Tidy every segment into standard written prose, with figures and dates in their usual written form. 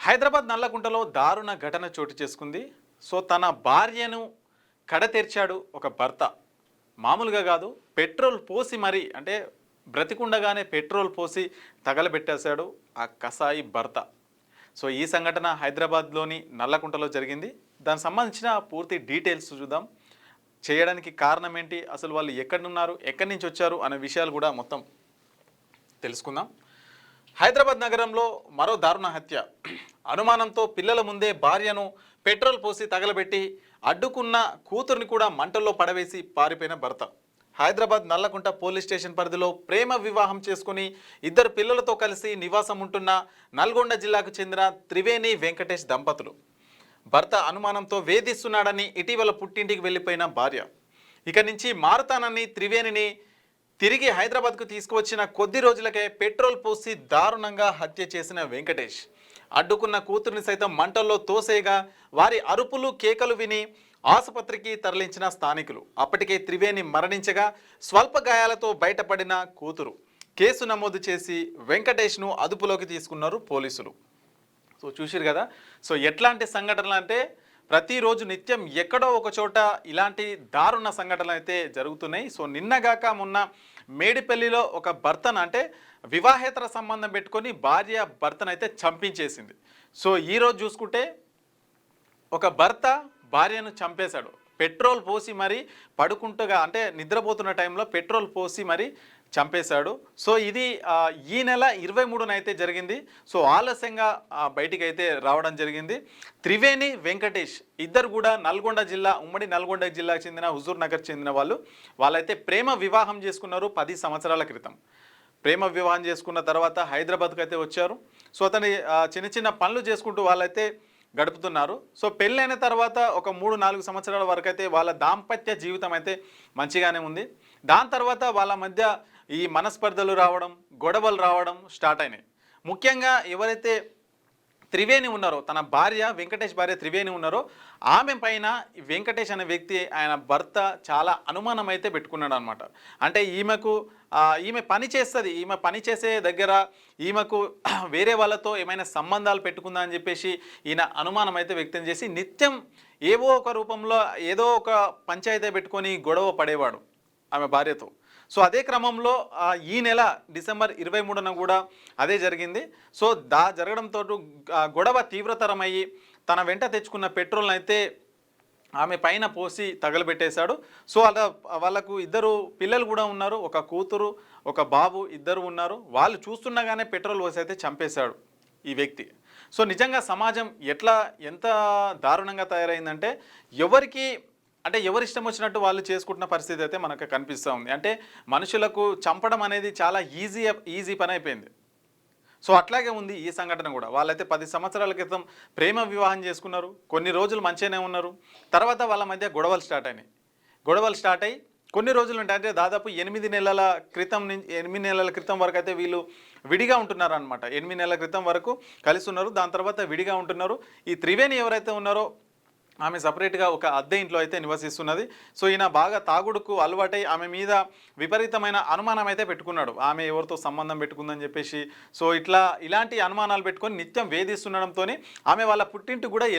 హైదరాబాద్ నల్లకుంటలో దారుణ ఘటన చోటు చేసుకుంది. సో తన భార్యను కడతెర్చాడు ఒక భర్త. మామూలుగా కాదు, పెట్రోల్ పోసి మరీ, అంటే బ్రతికుండగానే పెట్రోల్ పోసి తగలబెట్టేశాడు ఆ కసాయి భర్త. సో ఈ సంఘటన హైదరాబాద్లోని నల్లకుంటలో జరిగింది. దానికి సంబంధించిన పూర్తి డీటెయిల్స్ చూద్దాం. చేయడానికి కారణం ఏంటి, అసలు వాళ్ళు ఎక్కడున్నారు, ఎక్కడి నుంచి వచ్చారు అనే విషయాలు కూడా మొత్తం తెలుసుకుందాం. హైదరాబాద్ నగరంలో మరో దారుణ హత్య. అనుమానంతో పిల్లల ముందే భార్యను పెట్రోల్ పోసి తగలబెట్టి అడ్డుకున్న కూతుర్ని కూడా మంటల్లో పడవేసి పారిపోయిన భర్త. హైదరాబాద్ నల్లకుంట పోలీస్ స్టేషన్ పరిధిలో ప్రేమ వివాహం చేసుకుని ఇద్దరు పిల్లలతో కలిసి నివాసం ఉంటున్న నల్గొండ జిల్లాకు చెందిన త్రివేణి వెంకటేష్ దంపతులు. భర్త అనుమానంతో వేధిస్తున్నాడని ఇటీవల పుట్టింటికి వెళ్ళిపోయిన భార్య ఇక నుంచి మారుతానని త్రివేణిని తిరిగి హైదరాబాద్కు తీసుకువచ్చిన కొద్ది రోజులకే పెట్రోల్ పోసి దారుణంగా హత్య చేసిన వెంకటేష్ అడ్డుకున్న కూతురిని సైతం మంటల్లో తోసేయగా వారి అరుపులు కేకలు విని ఆసుపత్రికి తరలించిన స్థానికులు. అప్పటికే త్రివేణి మరణించగా స్వల్ప గాయాలతో బయటపడిన కూతురు. కేసు నమోదు చేసి వెంకటేష్ను అదుపులోకి తీసుకున్నారు పోలీసులు. సో చూసిరు కదా. సో ఎట్లాంటి సంఘటనలు అంటే ప్రతిరోజు నిత్యం ఎక్కడో ఒక చోట ఇలాంటి దారుణ సంఘటనలు అయితే జరుగుతున్నాయి. సో నిన్నగాక మొన్న మేడిపల్లిలో ఒక భర్తను, అంటే వివాహేతర సంబంధం పెట్టుకొని భార్య భర్తను అయితే చంపించేసింది. సో ఈరోజు చూసుకుంటే ఒక భర్త భార్యను చంపేశాడు. పెట్రోల్ పోసి మరి పడుకుంటగా, అంటే నిద్రపోతున్న టైంలో పెట్రోల్ పోసి మరి చంపేశాడు. సో ఇది ఈ నెల 23న అయితే జరిగింది. సో ఆలస్యంగా బయటికి అయితే రావడం జరిగింది. త్రివేణి వెంకటేష్ ఇద్దరు కూడా నల్గొండ జిల్లా, ఉమ్మడి నల్గొండ జిల్లాకు చెందిన హుజూర్ నగర్ చెందిన వాళ్ళైతే ప్రేమ వివాహం చేసుకున్నారు 10 సంవత్సరాల క్రితం. ప్రేమ వివాహం చేసుకున్న తర్వాత హైదరాబాద్కి అయితే వచ్చారు. సో అతని చిన్న చిన్న పనులు చేసుకుంటూ వాళ్ళైతే గడుపుతున్నారు. సో పెళ్ళైన తర్వాత ఒక 3-4 సంవత్సరాల వరకు అయితే వాళ్ళ దాంపత్య జీవితం అయితే మంచిగానే ఉంది. దాని తర్వాత వాళ్ళ మధ్య ఈ మనస్పర్ధలు రావడం, గొడవలు రావడం స్టార్ట్ అయినాయి. ముఖ్యంగా ఎవరైతే త్రివేణి ఉన్నారో, తన భార్య వెంకటేష్ భార్య త్రివేణి ఉన్నారో, ఆమె పైన వెంకటేష్ అనే వ్యక్తి, ఆయన భర్త చాలా అనుమానం అయితే పెట్టుకున్నాడు అనమాట. అంటే ఈమె పని చేస్తుంది, ఈమె పని చేసే దగ్గర ఈమెకు వేరే వాళ్ళతో ఏమైనా సంబంధాలు పెట్టుకుందా అని చెప్పేసి ఈయన అనుమానం అయితే వ్యక్తం చేసి నిత్యం ఏవో ఒక రూపంలో ఏదో ఒక పంచాయతీ పెట్టుకొని గొడవ పడేవాడు ఆమె భార్యతో. సో అదే క్రమంలో ఈ నెల డిసెంబర్ 23న కూడా అదే జరిగింది. సో జరగడంతో గొడవ తీవ్రతరమయ్యి తన వెంట తెచ్చుకున్న పెట్రోల్ని అయితే ఆమె పైన పోసి తగలబెట్టేశాడు. సో వాళ్ళకు ఇద్దరు పిల్లలు కూడా ఉన్నారు, ఒక కూతురు ఒక బాబు ఇద్దరు ఉన్నారు. వాళ్ళు చూస్తుండగానే పెట్రోల్ పోసి అయితే చంపేశాడు ఈ వ్యక్తి. సో నిజంగా సమాజం ఎంత దారుణంగా తయారైందంటే ఎవరి ఇష్టం వచ్చినట్టు వాళ్ళు చేసుకుంటున్న పరిస్థితి అయితే మనకు కనిపిస్తూ ఉంది. అంటే మనుషులకు చంపడం అనేది చాలా ఈజీ పని అయిపోయింది. సో అట్లాగే ఉంది ఈ సంఘటన కూడా. వాళ్ళైతే 10 సంవత్సరాల క్రితం ప్రేమ వివాహం చేసుకున్నారు, కొన్ని రోజులు మంచిగానే ఉన్నారు. తర్వాత వాళ్ళ మధ్య గొడవలు స్టార్ట్ అయ్యి కొన్ని రోజులు ఉంటాయి, అంటే దాదాపు 8 నెలల క్రితం వరకు అయితే వీళ్ళు విడిగా ఉంటున్నారు అనమాట. 8 నెలల క్రితం వరకు కలిసి ఉన్నారు, దాని తర్వాత విడిగా ఉంటున్నారు. ఈ త్రివేణి ఎవరైతే ఉన్నారో ఆమె సపరేట్గా ఒక అద్దె ఇంట్లో అయితే నివసిస్తున్నది. సో ఈయన బాగా తాగుడుకు అలవాటై ఆమె మీద విపరీతమైన అనుమానం అయితే పెట్టుకున్నాడు, ఆమె ఎవరితో సంబంధం పెట్టుకుందని చెప్పేసి. సో ఇలాంటి అనుమానాలు పెట్టుకొని నిత్యం వేధిస్తుండడంతో ఆమె వాళ్ళ పుట్టింటికి కూడా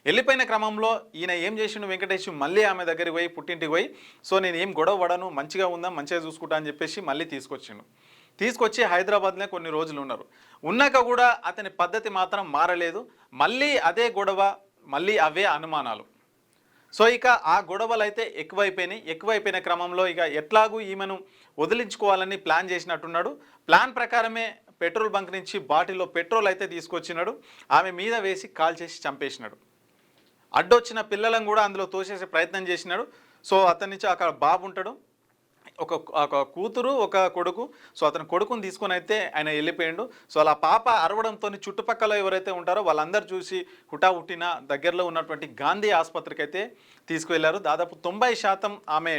వెళ్ళిపోయిన క్రమంలో ఈయన ఏం చేసిండు వెంకటేష్, మళ్ళీ ఆమె దగ్గరికి పోయి పుట్టింటికి పోయి, సో నేను ఏం గొడవ పడను, మంచిగా ఉందాం, మంచిగా చూసుకుంటా అని చెప్పేసి మళ్ళీ తీసుకొచ్చి హైదరాబాద్లో కొన్ని రోజులు ఉన్నాక కూడా అతని పద్ధతి మాత్రం మారలేదు. మళ్ళీ అదే గొడవ, మళ్ళీ అవే అనుమానాలు. సో ఇక ఆ గొడవలు అయితే ఎక్కువైపోయిన క్రమంలో ఇక ఎట్లాగూ ఈమెను వదిలించుకోవాలని ప్లాన్ చేసినట్టున్నాడు. ప్లాన్ ప్రకారమే పెట్రోల్ బంక్ నుంచి బాటిల్లో పెట్రోల్ అయితే తీసుకొచ్చినాడు, ఆమె మీద వేసి కాల్ చేసి చంపేసినాడు. అడ్డొచ్చిన పిల్లలను కూడా అందులో తోసేసే ప్రయత్నం చేసినాడు. సో అతని నుంచి అక్కడ బాబు ఉంటాడు, ఒక కూతురు ఒక కొడుకు. సో అతని కొడుకుని తీసుకొని అయితే ఆయన వెళ్ళిపోయాడు. సో అలా పాప అరవడంతో చుట్టుపక్కల ఎవరైతే ఉంటారో వాళ్ళందరూ చూసి హుటాహుట్టిన దగ్గరలో ఉన్నటువంటి గాంధీ ఆసుపత్రికి అయితే తీసుకువెళ్ళారు. దాదాపు 90% ఆమె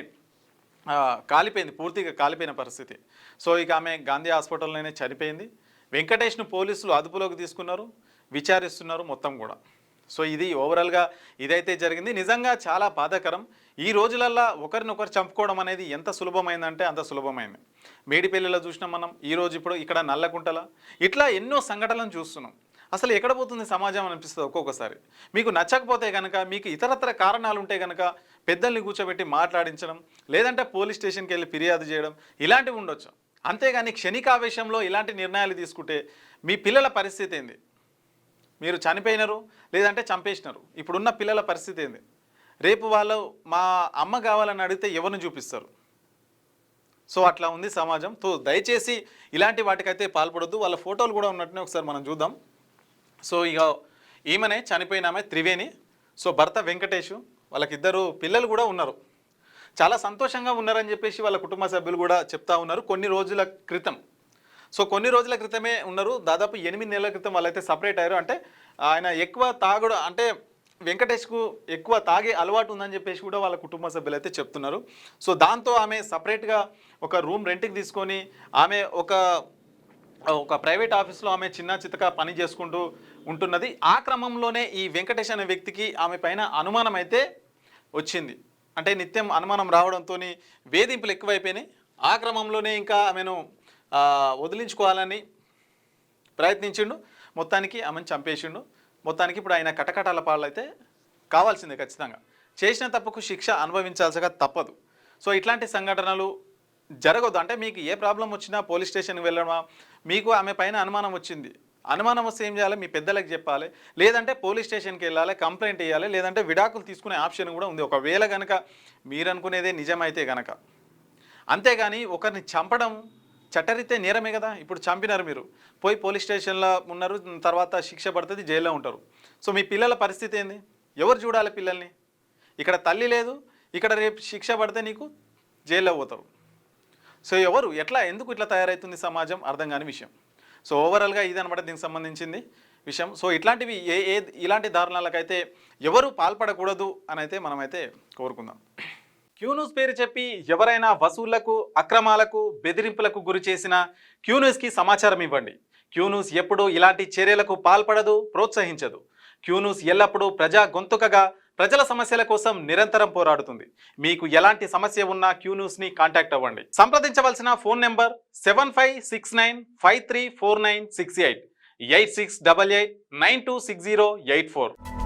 పూర్తిగా కాలిపోయిన పరిస్థితి. సో ఇక ఆమె గాంధీ హాస్పిటల్లోనే చనిపోయింది. వెంకటేష్ను పోలీసులు అదుపులోకి తీసుకున్నారు, విచారిస్తున్నారు మొత్తం కూడా. సో ఇది ఓవరాల్గా ఇదైతే జరిగింది. నిజంగా చాలా బాధాకరం. ఈ రోజులల్లో ఒకరినొకరు చంపుకోవడం అనేది ఎంత సులభమైందంటే అంత సులభమైంది. మేడిపల్లిలో చూసినాం మనం, ఇప్పుడు ఇక్కడ నల్లకుంటల ఇట్లా ఎన్నో సంఘటనలను చూస్తున్నాం. అసలు ఎక్కడ పోతుంది సమాజం అనిపిస్తుంది ఒక్కొక్కసారి. మీకు నచ్చకపోతే కనుక, మీకు ఇతరత్ర కారణాలు ఉంటే కనుక పెద్దల్ని కూర్చోబెట్టి మాట్లాడించడం, లేదంటే పోలీస్ స్టేషన్కి వెళ్ళి ఫిర్యాదు చేయడం, ఇలాంటివి ఉండొచ్చు. అంతేగాని క్షణికావేశంలో ఇలాంటి నిర్ణయాలు తీసుకుంటే మీ పిల్లల పరిస్థితి ఏంది? మీరు చనిపోయినారు, లేదంటే చంపేసినారు, ఇప్పుడున్న పిల్లల పరిస్థితి ఏంది? రేపు వాళ్ళు మా అమ్మ కావాలని అడిగితే ఎవరిని చూపిస్తారు? సో అట్లా ఉంది సమాజం. తో దయచేసి ఇలాంటి వాటికైతే పాల్పడొద్దు. వాళ్ళ ఫోటోలు కూడా ఉన్నట్టునే ఒకసారి మనం చూద్దాం. సో ఇక ఈమెనే చనిపోయిన ఆమె త్రివేణి. సో భర్త వెంకటేష్, వాళ్ళకిద్దరు పిల్లలు కూడా ఉన్నారు. చాలా సంతోషంగా ఉన్నారని చెప్పేసి వాళ్ళ కుటుంబ సభ్యులు కూడా చెప్తా ఉన్నారు. కొన్ని రోజుల క్రితం, సో కొన్ని రోజుల క్రితమే ఉన్నారు, దాదాపు 8 నెలల క్రితం వాళ్ళైతే సపరేట్ అయ్యారు. అంటే ఆయన ఎక్కువ తాగుడు, అంటే వెంకటేష్కు ఎక్కువ తాగే అలవాటు ఉందని చెప్పేసి కూడా వాళ్ళ కుటుంబ సభ్యులు అయితే చెప్తున్నారు. సో దాంతో ఆమె సపరేట్గా ఒక రూమ్ రెంట్కి తీసుకొని ఆమె ఒక ప్రైవేట్ ఆఫీస్లో ఆమె చిన్న చితక పని చేసుకుంటూ ఉంటున్నది. ఆ క్రమంలోనే ఈ వెంకటేష్ అనే వ్యక్తికి ఆమె పైన అనుమానం అయితే వచ్చింది. అంటే నిత్యం అనుమానం రావడంతో వేధింపులు ఎక్కువైపోయినాయి. ఆ క్రమంలోనే ఇంకా ఆమెను వదిలించుకోవాలని ప్రయత్నించిండు. మొత్తానికి ఆమెను చంపేసిండు. మొత్తానికి ఇప్పుడు ఆయన కటకటాల పాలు అయితే కావాల్సిందే ఖచ్చితంగా. చేసిన తప్పుకు శిక్ష అనుభవించాల్సిగా తప్పదు. సో ఇట్లాంటి సంఘటనలు జరగదు. అంటే మీకు ఏ ప్రాబ్లం వచ్చినా పోలీస్ స్టేషన్కి వెళ్ళడమా, మీకు ఆమె పైన అనుమానం వచ్చింది, అనుమానం వస్తే ఏం చేయాలి? మీ పెద్దలకు చెప్పాలి, లేదంటే పోలీస్ స్టేషన్కి వెళ్ళాలి, కంప్లైంట్ ఇవ్వాలి, లేదంటే విడాకులు తీసుకునే ఆప్షన్ కూడా ఉంది ఒకవేళ కనుక మీరు అనుకునేదే నిజమైతే కనుక. అంతేగాని ఒకరిని చంపడం చట్టరీతే నేరమే కదా. ఇప్పుడు చంపినారు, మీరు పోయి పోలీస్ స్టేషన్లో ఉన్నారు, తర్వాత శిక్ష పడుతుంది, జైల్లో ఉంటారు. సో మీ పిల్లల పరిస్థితి ఏంది? ఎవరు చూడాలి పిల్లల్ని? ఇక్కడ తల్లి లేదు, ఇక్కడ రేపు శిక్ష పడితే నీకు జైల్లో పోతావు. సో ఎవరు ఎట్లా ఎందుకు ఇట్లా తయారవుతుంది సమాజం? అర్థం కాని విషయం. సో ఓవరాల్గా ఇది అనమాట దీనికి సంబంధించింది విషయం. సో ఇట్లాంటివి ఇలాంటి దారుణాలకైతే ఎవరు పాల్పడకూడదు అని అయితే మనమైతే కోరుకుందాం. క్యూన్యూస్ పేరు చెప్పి ఎవరైనా వసూళ్లకు, అక్రమాలకు, బెదిరింపులకు గురి చేసిన క్యూన్యూస్కి సమాచారం ఇవ్వండి. క్యూన్యూస్ ఎప్పుడూ ఇలాంటి చర్యలకు పాల్పడదు, ప్రోత్సహించదు. క్యూన్యూస్ ఎల్లప్పుడూ ప్రజా గొంతుకగా ప్రజల సమస్యల కోసం నిరంతరం పోరాడుతుంది. మీకు ఎలాంటి సమస్య ఉన్నా క్యూన్యూస్ని కాంటాక్ట్ అవ్వండి. సంప్రదించవలసిన ఫోన్ నెంబర్ 7569534968 8688926084.